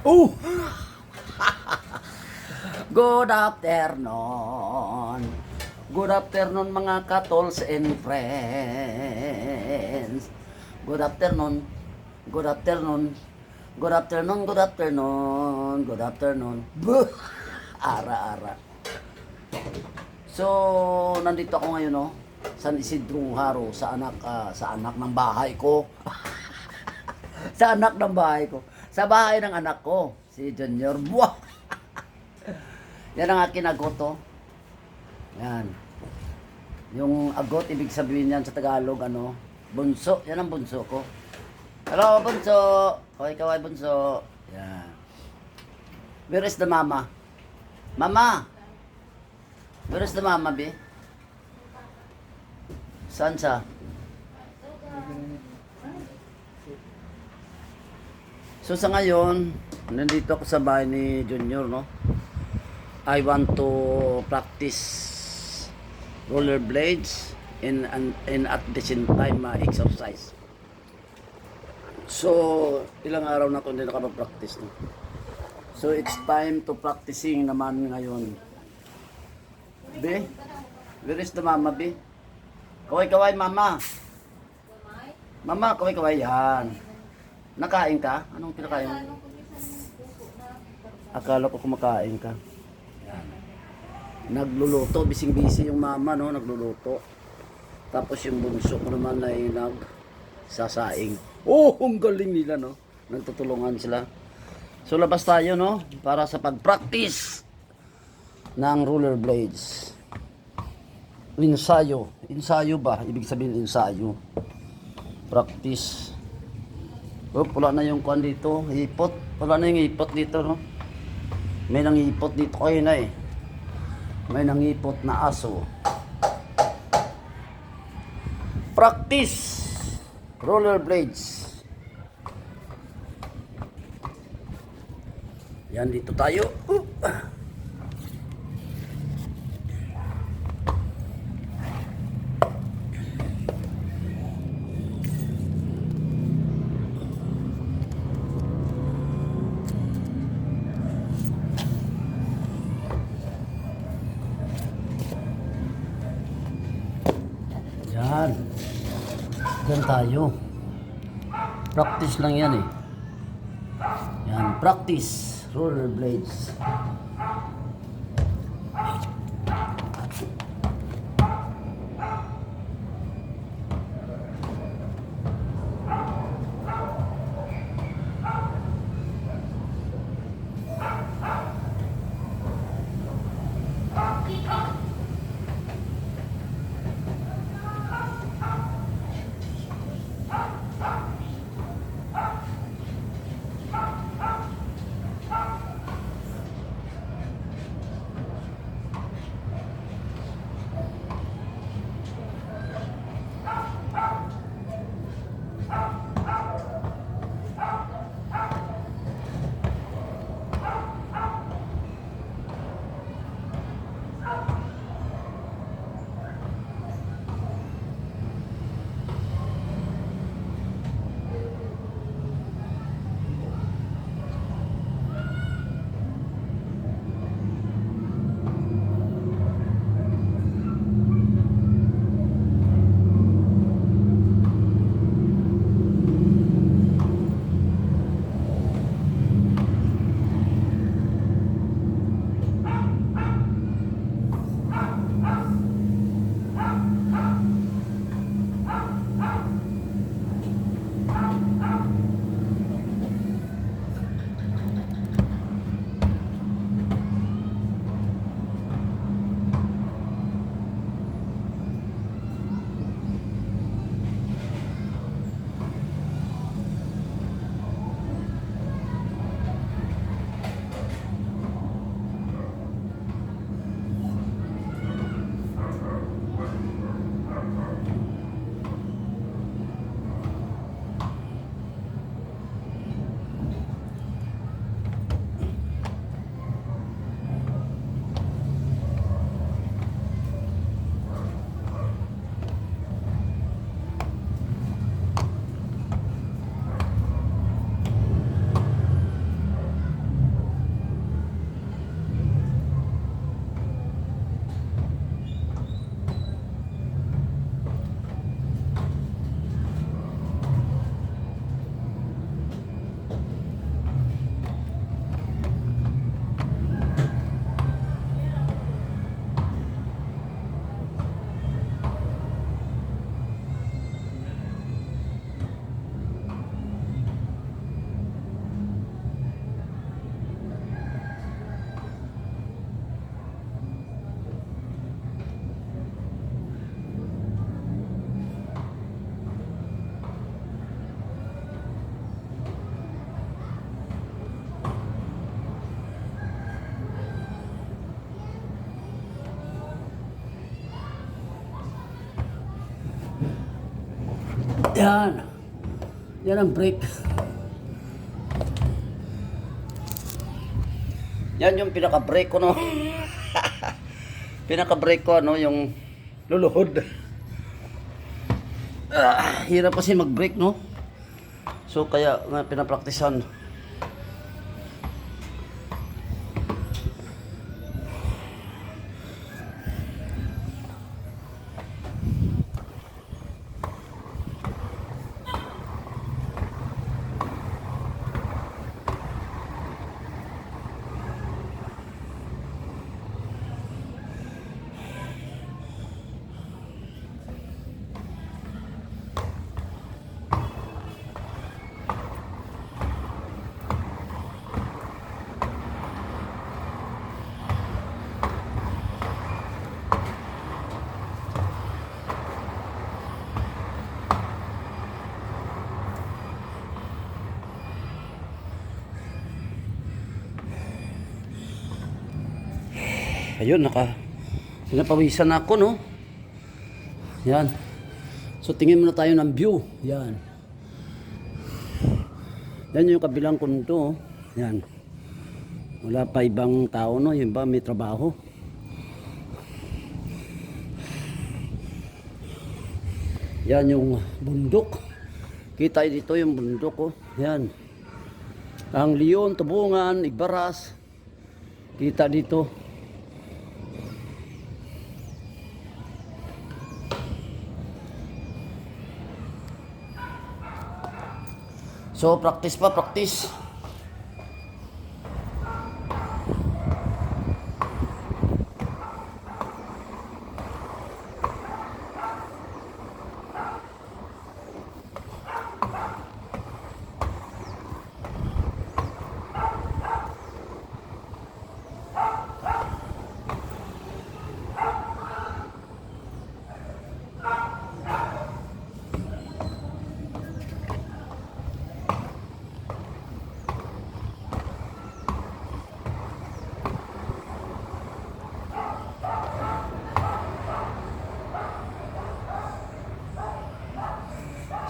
Oh! Good afternoon. Good afternoon mga katols and friends. Good afternoon. Good afternoon. Good afternoon, good afternoon. Good afternoon. Buh! Ara-ara. So, nandito ako ngayon, no? San Isidro Haro sa anak ng bahay ko. Sa anak ng bahay ko. Sa bahay ng anak ko, si Junior. Buwah! Yan ang aking agot, oh. Yan. Yung agot, ibig sabihin yan sa Tagalog, ano, bunso. Yan ang bunso ko. Hello, bunso. Kaway-kaway, bunso. Yan. Where is the mama? Mama! Where is the mama, be? Saan siya? So sa ngayon, nandito ako sa bahay ni Junior, no? I want to practice rollerblades and at the same time exercise. So, ilang araw na ako hindi nakapag-practice, no? So, it's time to practicing naman ngayon. Be? Where is the mama, be? Kaway-kaway, mama. Mama, kaway-kaway, yan. Nakain ka? Anong kinakain mo? Akala ko kumakain ka. Yan. Nagluluto, bising-bisi yung mama, no? Nagluluto. Tapos yung bunso ko naman ay nagsasaing. Oh, ang galing nila, no? Nagtutulungan sila. So, labas tayo, no? Para sa pag-practice ng rollerblades. Ensayo. Ensayo ba? Ibig sabihin ensayo. Practice. Oh, pula na yung kuan dito, ipot. Pula na yung ipot dito, no? May nangipot dito kayo na eh. May nangipot na aso. Practice rollerblades. Yan, dito tayo. Yan. Diyan tayo. Practice lang yan eh. Yan, practice rollerblades. Yan. Yan ang brake. Yan yung pinaka-brake ko, no? Pinaka-brake ko, ano, yung luluhod. Hirap kasi mag-brake, no? So, kaya nga pinapraktisan. Ayun, pinapawisan na ako, no? Yan. So, tingin muna tayo ng view. Yan. Yan yung kabilang kundo. Yan. Wala pa ibang tao, no? Yung ba may trabaho. Yan yung bundok. Kita dito yung bundok, oh. Yan. Ang Leon, Tabungan, Igbaras. Kita dito. So, practice pa, practice.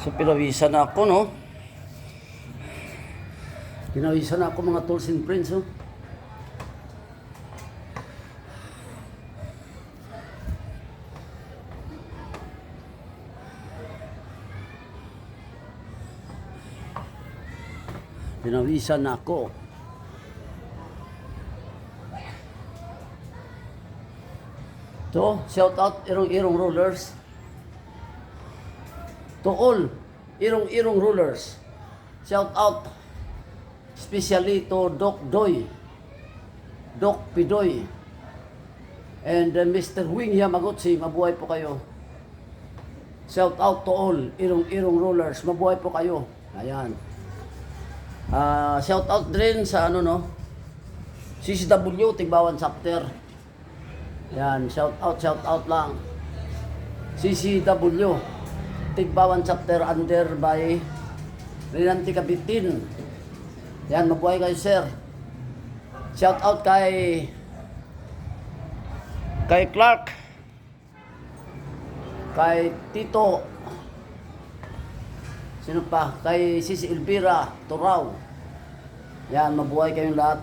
So, pinawisan na ako, no? Pinawisan na ako, mga tools and friends, oh. Pinawisan na ako. To, shout out irong-irong rollers. To all irong-irong rulers, shout out especially to Doc Doy, Doc Pidoy, and Mr. Wing Yamagutsi. Mabuhay po kayo. Shout out to all irong-irong rulers, mabuhay po kayo. Ayan. Shout out din sa ano, no, CCW Tigbawan Chapter. Yan, shout out lang. CCW Tigbawan Chapter under by Rinanti Kapitin. Yan, mabuhay kayo, sir. Shout out kay Clark, kay Tito, sino pa, kay Sisi Elvira Turaw. Yan, mabuhay kayong lahat.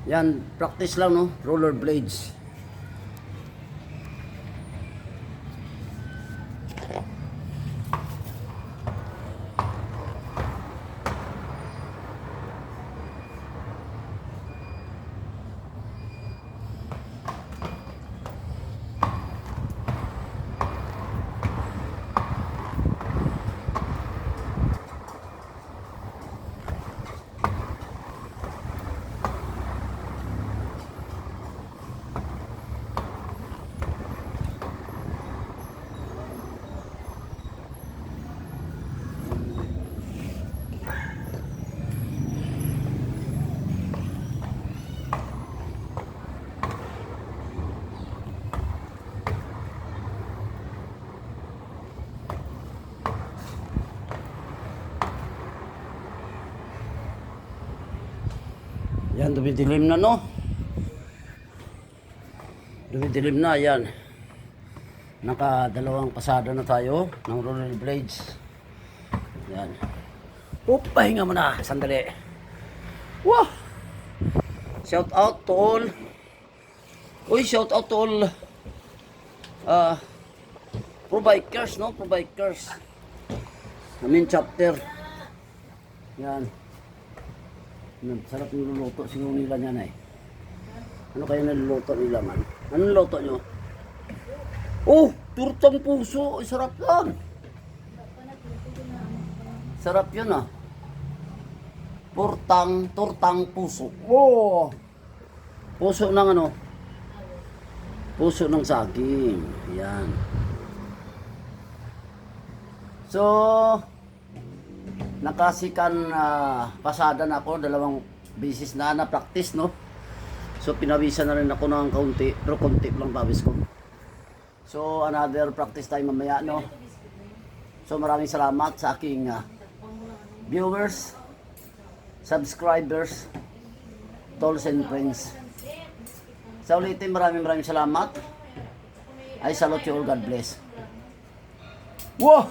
Yan, practice lang, no, roller blades. Yan, dumidilim na, no? Dumidilim na, yan. Nakadalawang pasada na tayo ng roller blades. Yan. Pahinga mo na. Sandali. Wow! Shout out to all. Uy, shout out to all pro bikers, no? Pro bikers. Chapter. Yan. Sarap niluluto siguro nila niyan eh. Ano kaya niluluto nila man? Anong luto nyo? Oh! Turtang puso! Ay, sarap yan! Sarap yun ah. Turtang puso. Oh! Puso ng ano? Puso ng saging. Yan. So, nakasikan pasada na ako, 2 beses na practice, no? So, pinawisan na rin ako ng kaunti, pero konti lang pawis ko. So, another practice time mamaya, no? So, maraming salamat sa aking viewers, subscribers, tolls and friends. Sa ulitin, maraming salamat. I salute you all. God bless. Wow!